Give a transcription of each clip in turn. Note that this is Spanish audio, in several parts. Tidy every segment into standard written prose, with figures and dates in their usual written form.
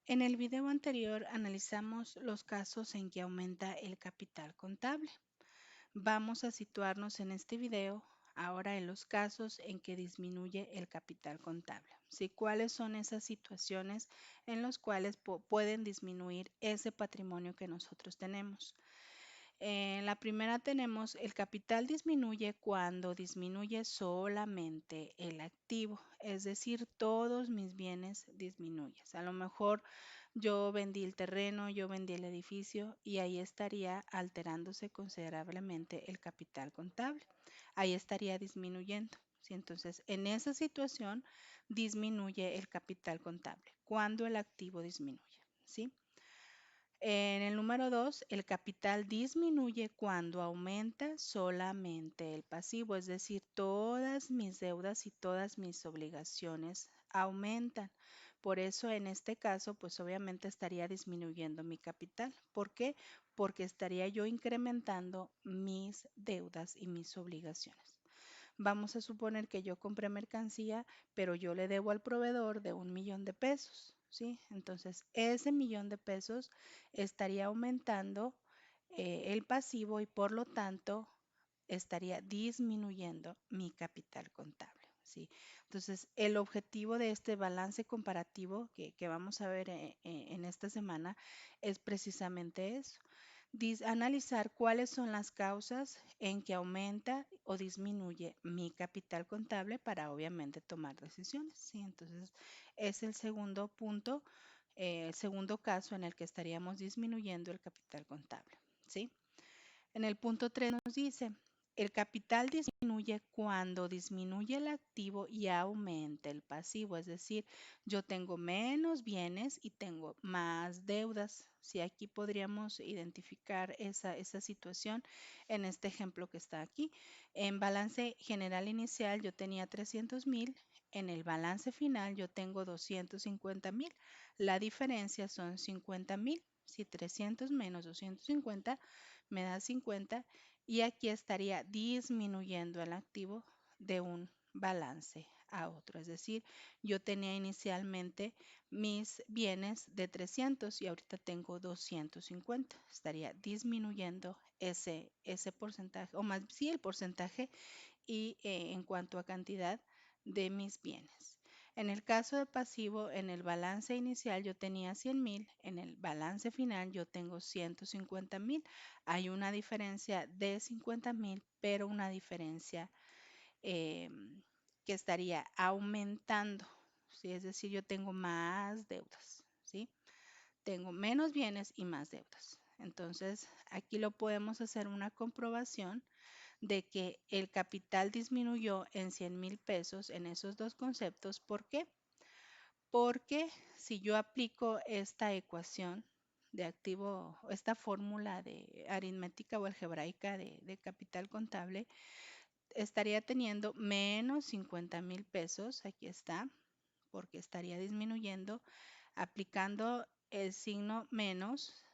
En el video anterior analizamos los casos en que aumenta el capital contable. Vamos a situarnos en este video ahora en los casos en que disminuye el capital contable. ¿Sí? ¿Cuáles son esas situaciones en las cuales pueden disminuir ese patrimonio que nosotros tenemos? En la primera tenemos el capital disminuye cuando disminuye solamente el activo, es decir, todos mis bienes disminuyen. A lo mejor yo vendí el terreno, yo vendí el edificio y ahí estaría alterándose considerablemente el capital contable. Ahí estaría disminuyendo. ¿Sí? Entonces, en esa situación disminuye el capital contable cuando el activo disminuye. ¿Sí? En el número 2, el capital disminuye cuando aumenta solamente el pasivo, es decir, todas mis deudas y todas mis obligaciones aumentan. Por eso en este caso, pues obviamente estaría disminuyendo mi capital. ¿Por qué? Porque estaría yo incrementando mis deudas y mis obligaciones. Vamos a suponer que yo compré mercancía, pero yo le debo al proveedor de 1 millón de pesos, ¿sí? Entonces, ese 1 millón de pesos estaría aumentando el pasivo y por lo tanto estaría disminuyendo mi capital contable, ¿sí? Entonces, el objetivo de este balance comparativo que vamos a ver en esta semana es precisamente eso, analizar cuáles son las causas en que aumenta o disminuye mi capital contable para obviamente tomar decisiones, ¿sí? Entonces, es el segundo punto, el segundo caso en el que estaríamos disminuyendo el capital contable, ¿sí? En el punto 3 nos dice, el capital disminuye cuando disminuye el activo y aumenta el pasivo, es decir, yo tengo menos bienes y tengo más deudas. Si aquí podríamos identificar esa situación en este ejemplo que está aquí. En balance general inicial yo tenía 300,000, en el balance final yo tengo 250,000. La diferencia son 50,000. Si 300 menos 250 me da 50 y aquí estaría disminuyendo el activo de un balance a otro. Es decir, yo tenía inicialmente mis bienes de 300 y ahorita tengo 250. Estaría disminuyendo ese porcentaje, o más sí el porcentaje y en cuanto a cantidad de mis bienes. En el caso de pasivo, en el balance inicial yo tenía 100,000, en el balance final yo tengo 150,000. Hay una diferencia de 50,000, pero una diferencia eh, que estaría aumentando, ¿sí? Es decir, yo tengo más deudas, ¿sí? Tengo menos bienes y más deudas. Entonces, aquí lo podemos hacer una comprobación de que el capital disminuyó en 100,000 pesos en esos dos conceptos. ¿Por qué? Porque si yo aplico esta ecuación de activo, esta fórmula de aritmética o algebraica de capital contable, estaría teniendo menos 50,000 pesos, aquí está, porque estaría disminuyendo aplicando el signo menos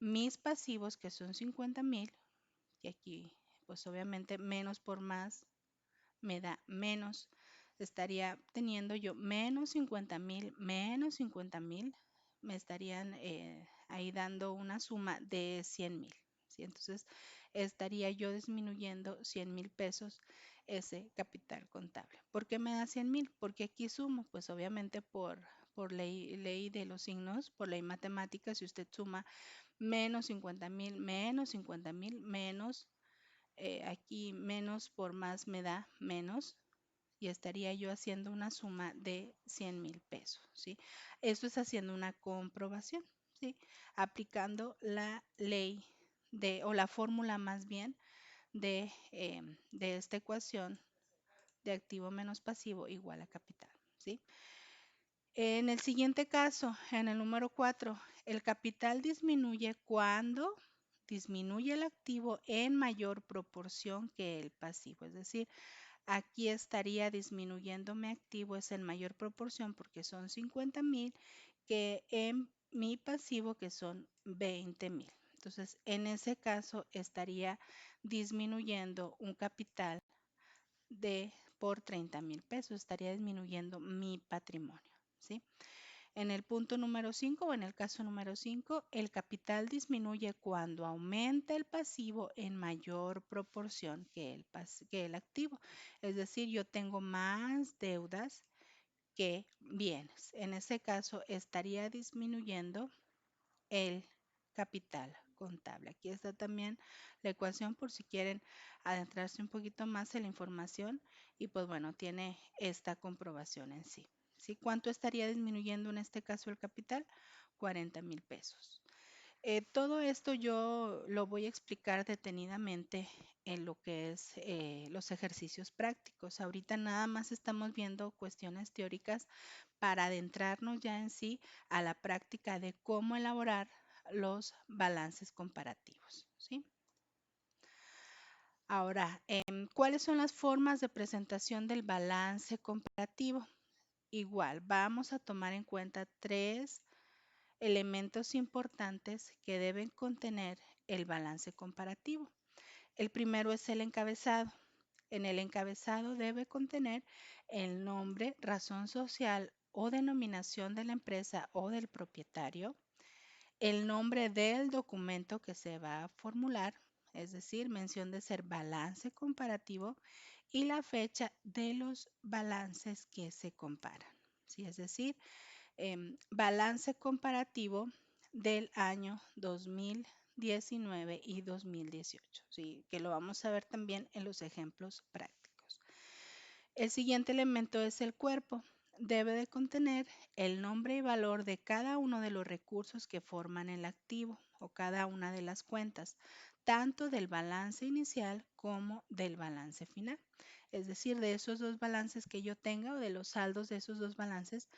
mis pasivos que son 50,000, y aquí pues obviamente menos por más me da menos. Estaría teniendo yo menos 50,000, me estarían ahí dando una suma de 100,000. ¿Sí? Entonces estaría yo disminuyendo 100,000 pesos ese capital contable. ¿Por qué me da 100,000? Porque aquí sumo, pues obviamente por ley de los signos, por ley matemática, si usted suma menos 50,000, menos 50,000, menos aquí menos por más me da menos y estaría yo haciendo una suma de 100,000 pesos, ¿sí? Esto es haciendo una comprobación, ¿sí? Aplicando la ley o la fórmula más bien de esta ecuación de activo menos pasivo igual a capital, ¿sí? En el siguiente caso, en el número 4, el capital disminuye cuando disminuye el activo en mayor proporción que el pasivo. Es decir, aquí estaría disminuyendo mi activo es en mayor proporción porque son 50,000 que en mi pasivo que son 20,000. Entonces, en ese caso estaría disminuyendo un capital de por 30,000 pesos, estaría disminuyendo mi patrimonio. ¿sí? En el punto número 5 o en el caso número 5, el capital disminuye cuando aumenta el pasivo en mayor proporción que el activo. Es decir, yo tengo más deudas que bienes. En ese caso, estaría disminuyendo el capital contable. Aquí está también la ecuación por si quieren adentrarse un poquito más en la información y pues bueno, tiene esta comprobación en sí. ¿Sí? ¿Cuánto estaría disminuyendo en este caso el capital? 40,000 pesos. Todo esto yo lo voy a explicar detenidamente en lo que es los ejercicios prácticos. Ahorita nada más estamos viendo cuestiones teóricas para adentrarnos ya en sí a la práctica de cómo elaborar los balances comparativos, ¿sí? Ahora, ¿cuáles son las formas de presentación del balance comparativo? Igual, vamos a tomar en cuenta tres elementos importantes que deben contener el balance comparativo. El primero es el encabezado. En el encabezado debe contener el nombre, razón social o denominación de la empresa o del propietario, el nombre del documento que se va a formular, es decir, mención de ser balance comparativo y la fecha de los balances que se comparan. ¿Sí? Es decir, balance comparativo del año 2019 y 2018, ¿sí? Que lo vamos a ver también en los ejemplos prácticos. El siguiente elemento es el cuerpo. Debe de contener el nombre y valor de cada uno de los recursos que forman el activo o cada una de las cuentas, tanto del balance inicial como del balance final. Es decir, de esos dos balances que yo tenga o de los saldos de esos dos balances,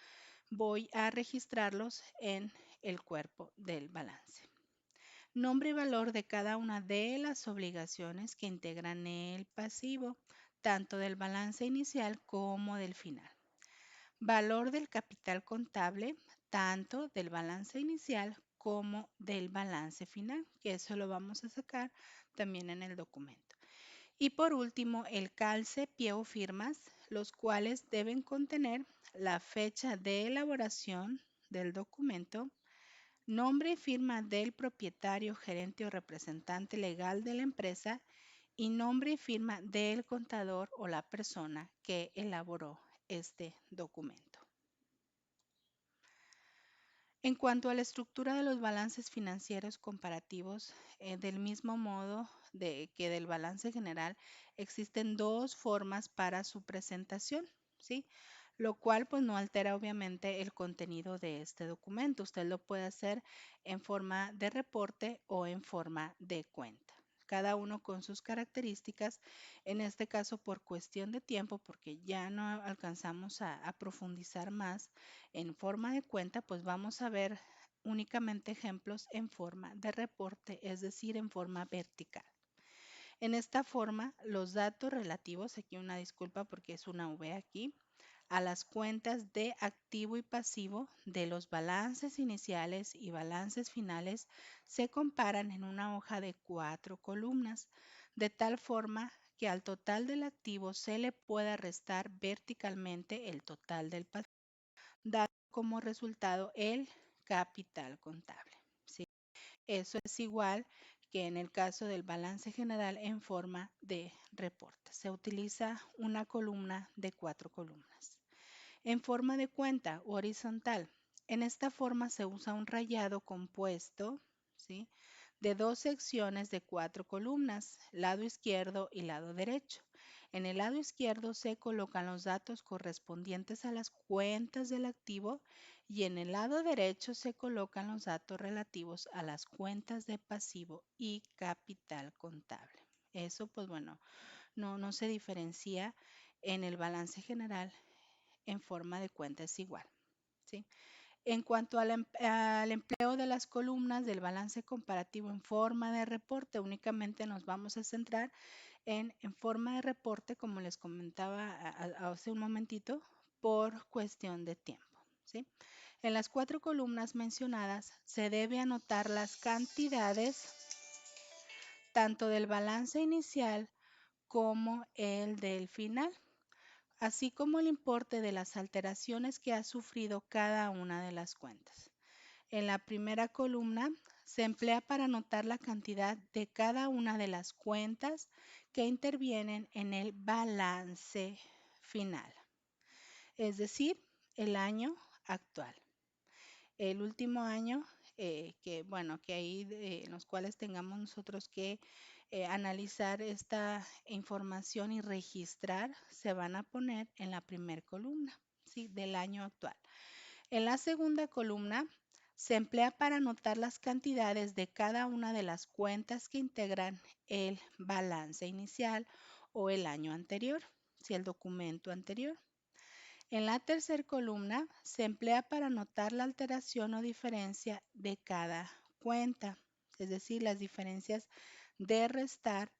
voy a registrarlos en el cuerpo del balance. Nombre y valor de cada una de las obligaciones que integran el pasivo, tanto del balance inicial como del final. Valor del capital contable, tanto del balance inicial como del balance final, que eso lo vamos a sacar también en el documento. Y por último, el calce, pie o firmas, los cuales deben contener la fecha de elaboración del documento, nombre y firma del propietario, gerente o representante legal de la empresa y nombre y firma del contador o la persona que elaboró este documento. En cuanto a la estructura de los balances financieros comparativos, del mismo modo que del balance general, existen dos formas para su presentación, ¿sí? Lo cual pues no altera obviamente el contenido de este documento. Usted lo puede hacer en forma de reporte o en forma de cuenta. Cada uno con sus características, en este caso por cuestión de tiempo, porque ya no alcanzamos a profundizar más en forma de cuenta, pues vamos a ver únicamente ejemplos en forma de reporte, es decir, en forma vertical. En esta forma, los datos relativos, aquí una disculpa porque es una V aquí, a las cuentas de activo y pasivo de los balances iniciales y balances finales se comparan en una hoja de 4 columnas, de tal forma que al total del activo se le pueda restar verticalmente el total del pasivo, dando como resultado el capital contable. ¿Sí? Eso es igual que en el caso del balance general en forma de reporte. Se utiliza una columna de 4 columnas. En forma de cuenta horizontal, en esta forma se usa un rayado compuesto, ¿sí?, de dos secciones de 4 columnas, lado izquierdo y lado derecho. En el lado izquierdo se colocan los datos correspondientes a las cuentas del activo y en el lado derecho se colocan los datos relativos a las cuentas de pasivo y capital contable. Eso, pues bueno, no se diferencia en el balance general en forma de cuenta, es igual, ¿sí? En cuanto al empleo de las columnas del balance comparativo en forma de reporte, únicamente nos vamos a centrar en forma de reporte, como les comentaba hace un momentito, por cuestión de tiempo, ¿sí? En las 4 columnas mencionadas se debe anotar las cantidades tanto del balance inicial como el del final, así como el importe de las alteraciones que ha sufrido cada una de las cuentas. En la primera columna se emplea para anotar la cantidad de cada una de las cuentas que intervienen en el balance final, es decir, el año actual. El último año, que ahí en los cuales tengamos nosotros que analizar esta información y registrar, se van a poner en la primera columna, ¿sí? Del año actual. En la segunda columna se emplea para anotar las cantidades de cada una de las cuentas que integran el balance inicial o el año anterior, si el documento anterior. En la tercera columna se emplea para anotar la alteración o diferencia de cada cuenta, es decir, las diferencias de restar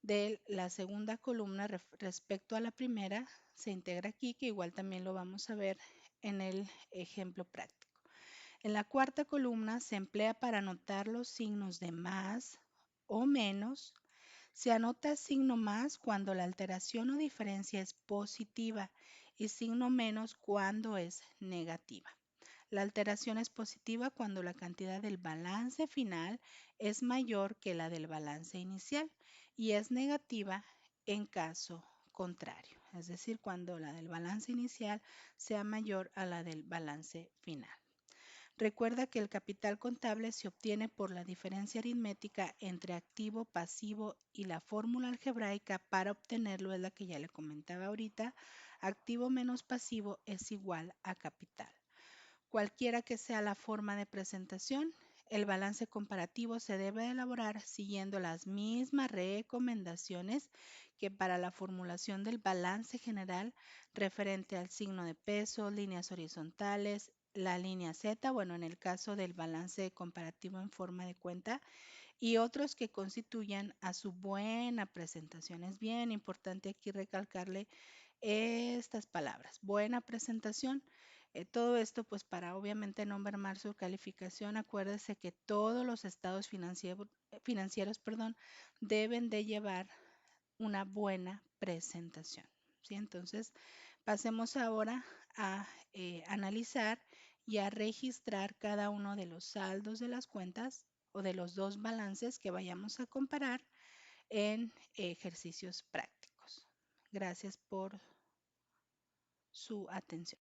de la segunda columna respecto a la primera se integra aquí, que igual también lo vamos a ver en el ejemplo práctico. En la cuarta columna se emplea para anotar los signos de más o menos. Se anota signo más cuando la alteración o diferencia es positiva y signo menos cuando es negativa. La alteración es positiva cuando la cantidad del balance final es mayor que la del balance inicial y es negativa en caso contrario, es decir, cuando la del balance inicial sea mayor a la del balance final. Recuerda que el capital contable se obtiene por la diferencia aritmética entre activo, pasivo y la fórmula algebraica para obtenerlo es la que ya le comentaba ahorita. Activo menos pasivo es igual a capital. Cualquiera que sea la forma de presentación, el balance comparativo se debe elaborar siguiendo las mismas recomendaciones que para la formulación del balance general referente al signo de peso, líneas horizontales, la línea Z, bueno, en el caso del balance comparativo en forma de cuenta, y otros que constituyan a su buena presentación. Es bien importante aquí recalcarle estas palabras. Buena presentación. Todo esto pues para obviamente no mermar su calificación. Acuérdese que todos los estados financieros, deben de llevar una buena presentación. ¿Sí? Entonces pasemos ahora a analizar y a registrar cada uno de los saldos de las cuentas o de los dos balances que vayamos a comparar en ejercicios prácticos. Gracias por su atención.